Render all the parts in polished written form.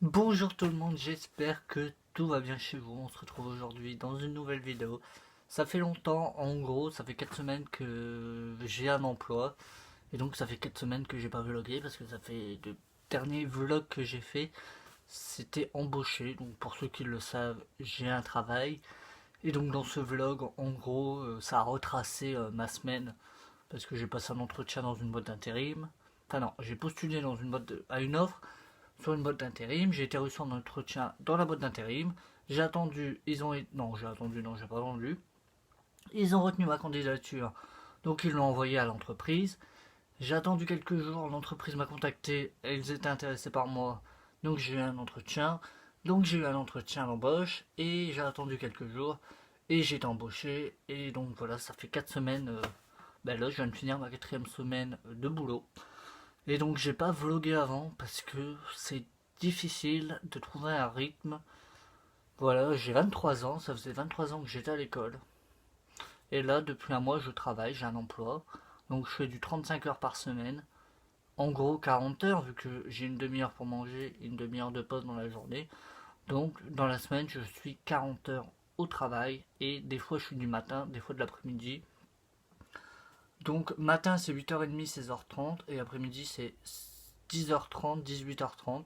Bonjour tout le monde, j'espère que tout va bien chez vous. On se retrouve aujourd'hui dans une nouvelle vidéo. Ça fait longtemps, en gros, ça fait 4 semaines que j'ai un emploi. Et donc ça fait 4 semaines que j'ai pas vlogué parce que ça fait le dernier vlog que j'ai fait, c'était embauché. Donc pour ceux qui le savent, j'ai un travail. Et donc dans ce vlog, en gros, ça a retracé ma semaine parce que j'ai passé un entretien dans une boîte d'intérim. Enfin non, j'ai postulé dans une à une offre sur une boîte d'intérim. J'ai été reçu en entretien dans la boîte d'intérim. J'ai attendu, non, j'ai attendu, non, j'ai pas attendu. Ils ont retenu ma candidature, donc ils l'ont envoyé à l'entreprise. J'ai attendu quelques jours, l'entreprise m'a contacté, ils étaient intéressés par moi, donc j'ai eu un entretien. Donc j'ai eu un entretien d'embauche et j'ai attendu quelques jours et j'ai été embauché. Et donc voilà, ça fait 4 semaines. Ben là, je viens de finir ma quatrième semaine de boulot. Et donc j'ai pas vlogué avant parce que c'est difficile de trouver un rythme. Voilà, j'ai 23 ans, ça faisait 23 ans que j'étais à l'école. Et là, depuis un mois, je travaille, j'ai un emploi. Donc je fais du 35 heures par semaine. En gros, 40 heures, vu que j'ai une demi-heure pour manger et une demi-heure de pause dans la journée. Donc dans la semaine, je suis 40 heures au travail. Et des fois, je suis du matin, des fois de l'après-midi. Donc matin, c'est 8h30, 16h30. Et après-midi, c'est 10h30, 18h30.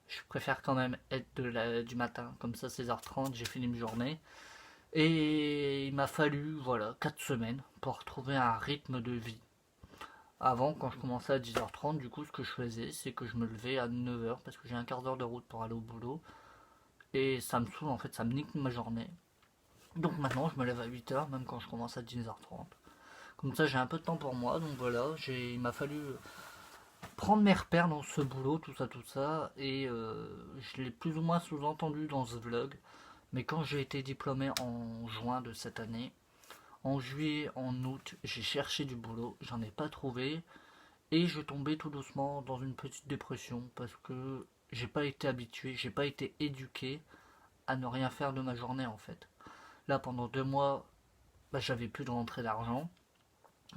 Je préfère quand même être du matin, comme ça 16h30, j'ai fini ma journée. Et il m'a fallu, voilà, 4 semaines pour trouver un rythme de vie. Avant, quand je commençais à 10h30, du coup, ce que je faisais, c'est que je me levais à 9h parce que j'ai un quart d'heure de route pour aller au boulot. Et ça me saoule, en fait, ça me nique ma journée. Donc maintenant, je me lève à 8h, même quand je commence à 10h30. Comme ça, j'ai un peu de temps pour moi. Donc voilà, il m'a fallu prendre mes repères dans ce boulot, tout ça, et je l'ai plus ou moins sous-entendu dans ce vlog, mais quand j'ai été diplômé en juin de cette année, en juillet, en août, j'ai cherché du boulot, j'en ai pas trouvé, et je tombais tout doucement dans une petite dépression, parce que j'ai pas été habitué, j'ai pas été éduqué à ne rien faire de ma journée en fait. Là, pendant 2 mois, bah, j'avais plus de rentrée d'argent,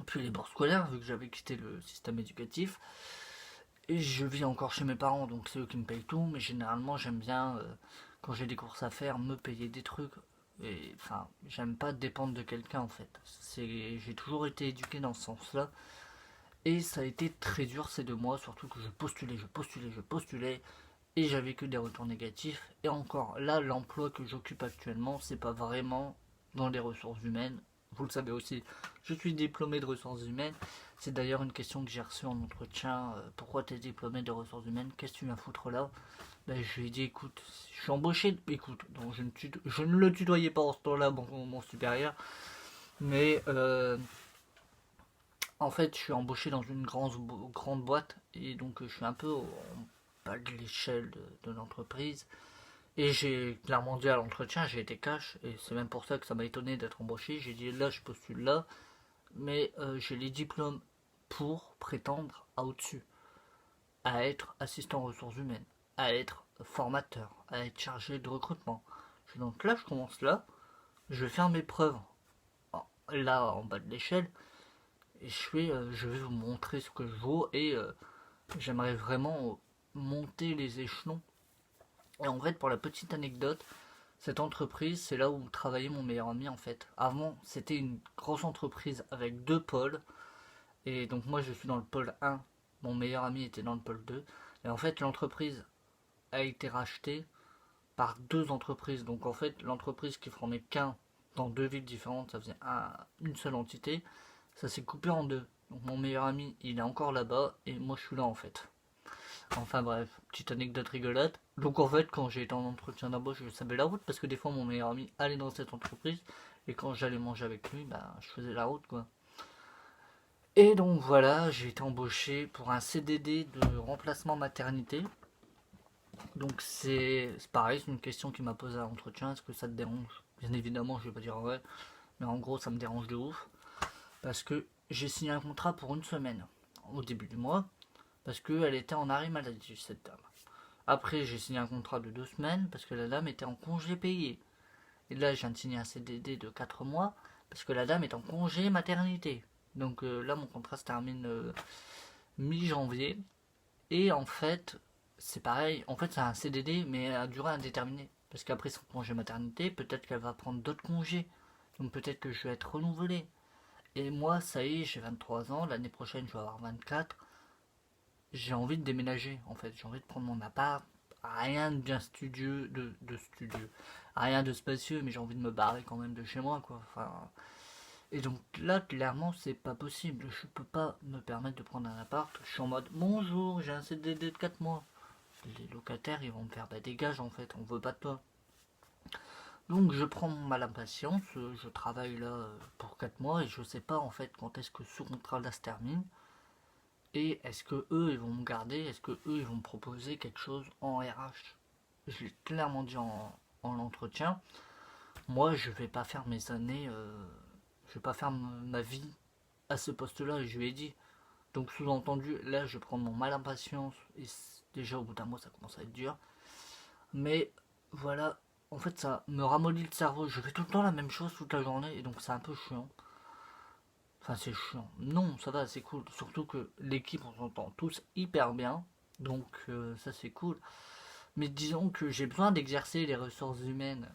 puis les bourses scolaires, vu que j'avais quitté le système éducatif. Et je vis encore chez mes parents, donc c'est eux qui me payent tout, mais généralement j'aime bien, quand j'ai des courses à faire, me payer des trucs. Et enfin, j'aime pas dépendre de quelqu'un en fait. J'ai toujours été éduqué dans ce sens-là. Et ça a été très dur ces 2 mois, surtout que je postulais, et j'avais que des retours négatifs. Et encore, là, l'emploi que j'occupe actuellement, c'est pas vraiment dans les ressources humaines. Vous le savez aussi, je suis diplômé de ressources humaines. C'est d'ailleurs une question que j'ai reçue en entretien. Pourquoi tu es diplômé de ressources humaines? Qu'est-ce que tu viens foutre là? Ben, je lui ai dit, écoute, je suis embauché. Écoute, donc je ne le tutoyais pas en ce temps-là, mon supérieur. Mais en fait, je suis embauché dans une grande boîte. Et donc, je suis un peu en bas de l'échelle de l'entreprise. Et j'ai clairement dit à l'entretien, j'ai été cash, et c'est même pour ça que ça m'a étonné d'être embauché. J'ai dit là, je postule là, mais j'ai les diplômes pour prétendre à au-dessus, à être assistant ressources humaines, à être formateur, à être chargé de recrutement. Donc là, je commence là, je vais faire mes preuves là en bas de l'échelle, et je vais vous montrer ce que je vaux, et j'aimerais vraiment monter les échelons. Et en fait, pour la petite anecdote, cette entreprise, c'est là où travaillait mon meilleur ami en fait. Avant, c'était une grosse entreprise avec deux pôles. Et donc moi, je suis dans le pôle 1. Mon meilleur ami était dans le pôle 2. Et en fait, l'entreprise a été rachetée par deux entreprises. Donc en fait, l'entreprise qui formait qu'un dans deux villes différentes, ça faisait une seule entité. Ça s'est coupé en deux. Donc mon meilleur ami, il est encore là-bas et moi, je suis là en fait. Enfin bref, petite anecdote rigolote. Donc en fait, quand j'ai été en entretien d'embauche, je savais la route parce que des fois mon meilleur ami allait dans cette entreprise et quand j'allais manger avec lui, bah, je faisais la route quoi. Et donc voilà, j'ai été embauché pour un CDD de remplacement maternité. Donc c'est pareil, c'est une question qui m'a posé à l'entretien, est-ce que ça te dérange? Bien évidemment, je vais pas dire ouais, mais en gros ça me dérange de ouf parce que j'ai signé un contrat pour une semaine au début du mois parce qu'elle était en arrêt maladie cette dame. Après, j'ai signé un contrat de 2 semaines parce que la dame était en congé payé. Et là, je viens de signer un CDD de 4 mois parce que la dame est en congé maternité. Donc là, mon contrat se termine mi-janvier. Et en fait, c'est pareil, en fait c'est un CDD mais à durée indéterminée. Parce qu'après son congé maternité, peut-être qu'elle va prendre d'autres congés. Donc peut-être que je vais être renouvelé. Et moi, ça y est, j'ai 23 ans, l'année prochaine je vais avoir 24. J'ai envie de déménager en fait, j'ai envie de prendre mon appart. Rien de bien studieux, de studieux. Rien de spacieux, mais j'ai envie de me barrer quand même de chez moi quoi. Enfin, et donc là, clairement, c'est pas possible. Je peux pas me permettre de prendre un appart. Je suis en mode bonjour, j'ai un CDD de 4 mois. Les locataires, ils vont me faire bah dégage en fait, on veut pas de toi. Donc je prends mon mal à patience, je travaille là pour 4 mois et je sais pas en fait quand est-ce que ce contrat là se termine. Et est-ce que eux ils vont me garder, est-ce que eux ils vont me proposer quelque chose en RH. Je l'ai clairement dit en entretien. Moi je vais pas faire mes années, je vais pas faire ma vie à ce poste-là, et je lui ai dit. Donc sous-entendu, là je prends mon mal à patience, et déjà au bout d'un mois ça commence à être dur. Mais voilà, en fait ça me ramollit le cerveau, je fais tout le temps la même chose toute la journée, et donc c'est un peu chiant. Enfin c'est chiant, non ça va, c'est cool, surtout que l'équipe on s'entend tous hyper bien, donc ça c'est cool. Mais disons que j'ai besoin d'exercer les ressources humaines,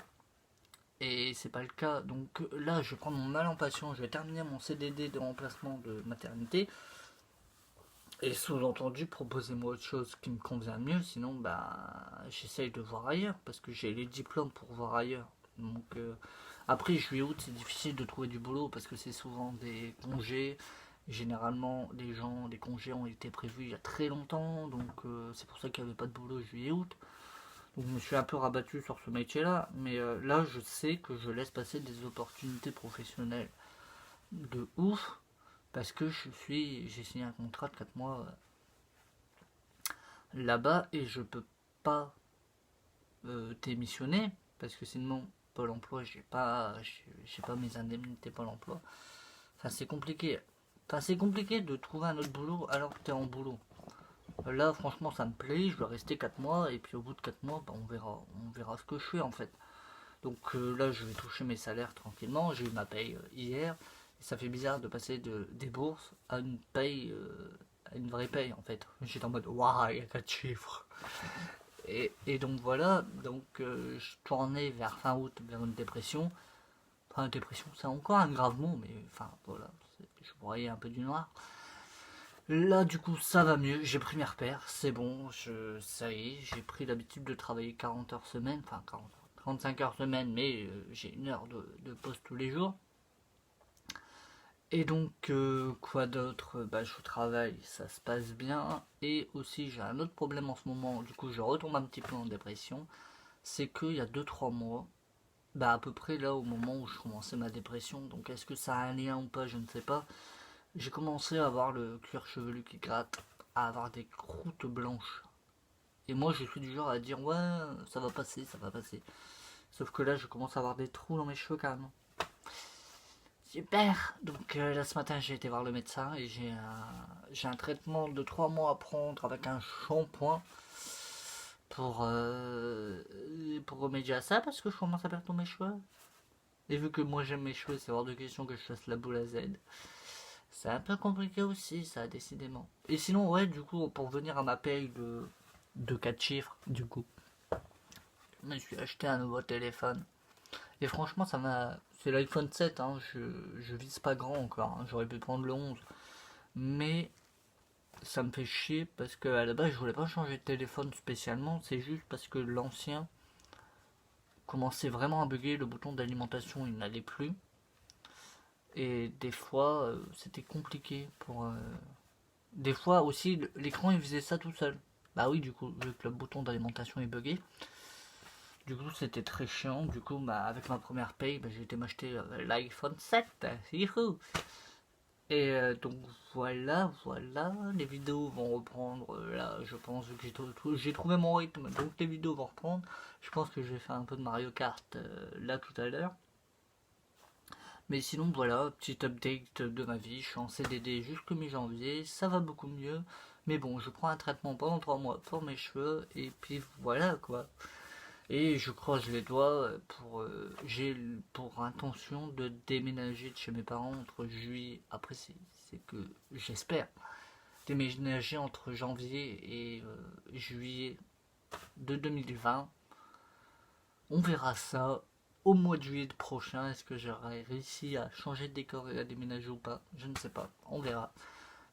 et c'est pas le cas. Donc là je vais prendre mon mal en patience, je vais terminer mon CDD de remplacement de maternité. Et sous-entendu, proposez-moi autre chose qui me convient mieux, sinon bah j'essaye de voir ailleurs, parce que j'ai les diplômes pour voir ailleurs. Donc après juillet-août c'est difficile de trouver du boulot parce que c'est souvent des congés. Généralement les congés ont été prévus il y a très longtemps, donc c'est pour ça qu'il n'y avait pas de boulot juillet-août. Donc je me suis un peu rabattu sur ce métier-là, mais là je sais que je laisse passer des opportunités professionnelles de ouf parce que j'ai signé un contrat de 4 mois là-bas et je peux pas démissionner parce que sinon Pôle emploi j'ai pas mes indemnités Pôle emploi. Enfin c'est compliqué. Enfin c'est compliqué de trouver un autre boulot alors que t'es en boulot. Là franchement ça me plaît, je dois rester 4 mois et puis au bout de 4 mois bah, on verra ce que je fais en fait. Donc là je vais toucher mes salaires tranquillement, j'ai eu ma paye hier. Et ça fait bizarre de passer des bourses à une paye, à une vraie paye en fait. J'étais en mode waouh il y a 4 chiffres. Et donc voilà, donc je tournais vers fin août vers une dépression. Enfin dépression c'est encore un grave mot mais enfin voilà, je broyais un peu du noir. Là du coup ça va mieux, j'ai pris mes repères, c'est bon, ça y est, j'ai pris l'habitude de travailler 40 heures semaine, enfin 40, 35 heures semaine mais j'ai une heure de pause tous les jours. Et donc quoi d'autre, bah je travaille, ça se passe bien. Et aussi j'ai un autre problème en ce moment, du coup je retombe un petit peu en dépression. C'est qu'il y a 2 3 mois, bah à peu près là au moment où je commençais ma dépression, donc est-ce que ça a un lien ou pas, je ne sais pas. J'ai commencé à avoir le cuir chevelu qui gratte, à avoir des croûtes blanches. Et moi je suis du genre à dire ouais ça va passer, ça va passer. Sauf que là je commence à avoir des trous dans mes cheveux carrément. Super. Donc là ce matin j'ai été voir le médecin et j'ai un traitement de 3 mois à prendre avec un shampoing pour remédier à ça parce que je commence à perdre tous mes cheveux. Et vu que moi j'aime mes cheveux, c'est hors de question que je fasse la boule à Z. C'est un peu compliqué aussi ça décidément. Et sinon ouais du coup pour venir à ma paye de 4 chiffres du coup, je me suis acheté un nouveau téléphone. Et franchement, ça m'a. C'est l'iPhone 7, hein. Je vise pas grand encore, hein. J'aurais pu prendre le 11. Mais ça me fait chier parce que à la base, je voulais pas changer de téléphone spécialement. C'est juste parce que l'ancien commençait vraiment à bugger. Le bouton d'alimentation, il n'allait plus. Et des fois, c'était compliqué pour. Des fois aussi, l'écran il faisait ça tout seul. Bah oui, du coup, vu que le bouton d'alimentation est bugué. Du coup, c'était très chiant. Du coup, bah, avec ma première paye, bah, j'ai été m'acheter l'iPhone 7. Youhou. Et donc voilà, les vidéos vont reprendre. Là, je pense que j'ai trouvé mon rythme. Donc les vidéos vont reprendre. Je pense que je vais faire un peu de Mario Kart là tout à l'heure. Mais sinon, voilà, petit update de ma vie. Je suis en CDD jusqu'au mi-janvier. Ça va beaucoup mieux. Mais bon, je prends un traitement pendant 3 mois pour mes cheveux. Et puis voilà quoi. Et je croise les doigts j'ai pour intention de déménager de chez mes parents entre juillet. Après, c'est que j'espère déménager entre janvier et juillet de 2020. On verra ça au mois de juillet prochain. Est-ce que j'aurai réussi à changer de décor et à déménager ou pas? Je ne sais pas, on verra.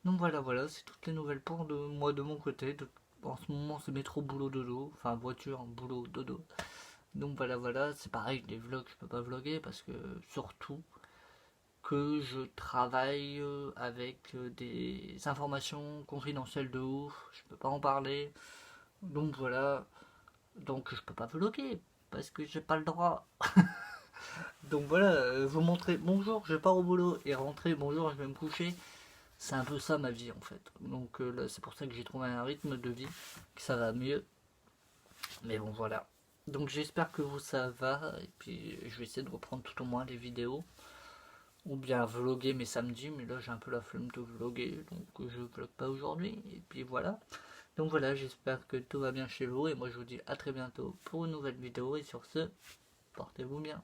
Donc voilà, c'est toutes les nouvelles pour de moi de mon côté. En ce moment, c'est métro boulot dodo, enfin voiture boulot dodo. Donc voilà, c'est pareil, les vlogs, je peux pas vlogger parce que surtout que je travaille avec des informations confidentielles de ouf, je peux pas en parler. Donc voilà, donc je peux pas vlogger parce que j'ai pas le droit. Donc voilà, vous montrer bonjour, je pars au boulot et rentrer bonjour, je vais me coucher. C'est un peu ça ma vie en fait. Donc là, c'est pour ça que j'ai trouvé un rythme de vie, que ça va mieux. Mais bon voilà. Donc j'espère que vous ça va. Et puis je vais essayer de reprendre tout au moins les vidéos. Ou bien vlogger mes samedis. Mais là j'ai un peu la flemme de vlogger. Donc je vlog pas aujourd'hui. Et puis voilà. Donc voilà, j'espère que tout va bien chez vous. Et moi je vous dis à très bientôt pour une nouvelle vidéo. Et sur ce, portez-vous bien.